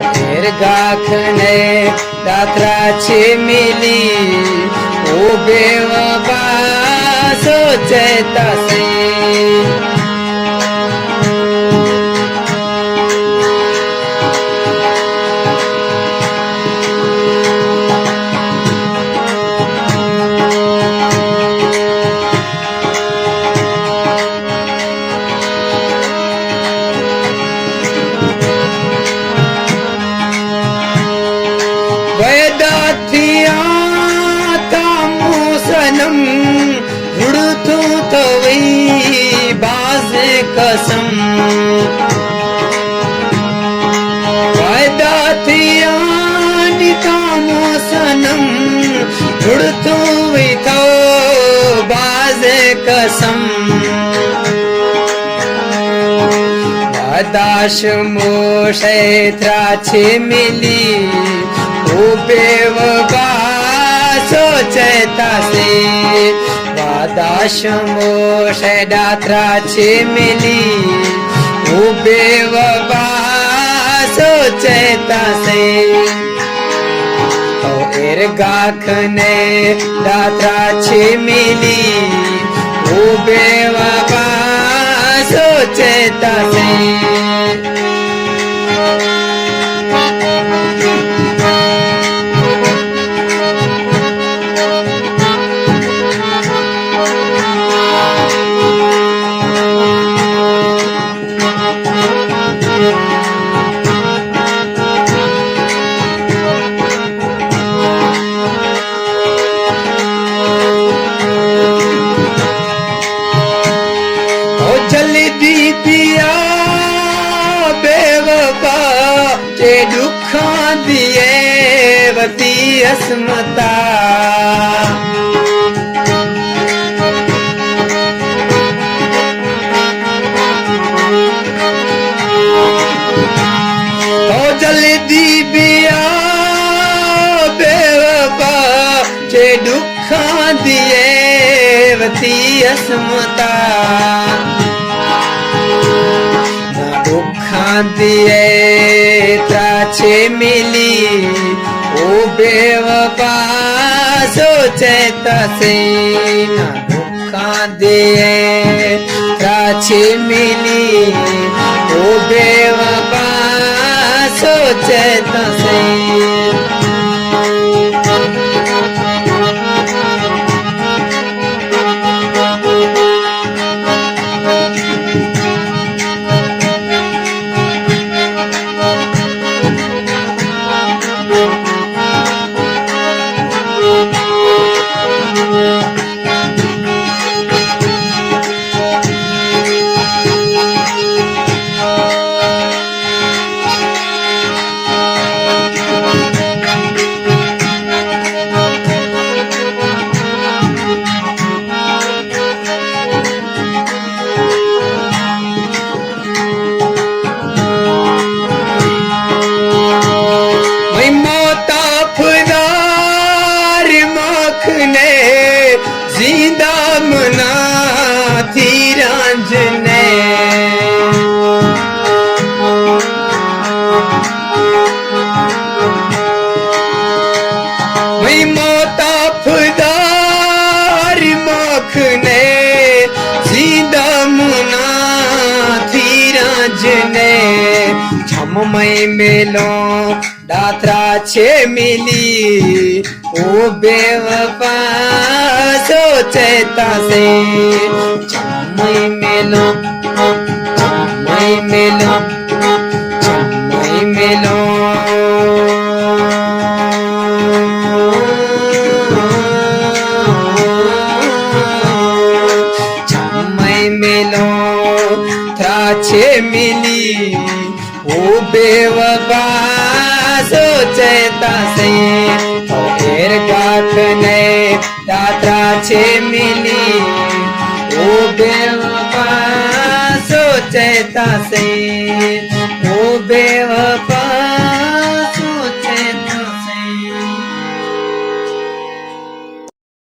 फिर गाखने दात्रा छे मिली ओ बेवफा सोचता से कसम वायदा थिया निकामो सनम जुड़तो हुई तो बाज कसम दाश मोशे त्राछे मिली ओ बेवफा सोचता से दाश मोशे दात्रा छे मिली ओ बेवफा सोचता से ओ एर गाखने दात्रा छे मिली ओ बेवफा सोचता से दुखा दिए वती अस्मता तो जल्दी बिया बेवफा जे दुखा दिए वती अस्मता दिए त्राछे मिली ओ बेवफा सोचता से ना दुखा दिए त्राछे मिली ओ बेवफा सोचता से जिंदा मना थी रांझने वही मोता फुदार मखने जिंदा मना थी रांझने छम मई मेलो दात्रा छे मिली ओ बेवफा सोचता से छमई मेलो छमई मेलो छमई मेलो छमई मेलो त्राछे मिली ओ बेवफा सोचता से एर गाखने दात्रा छे मिली ओ बेवफा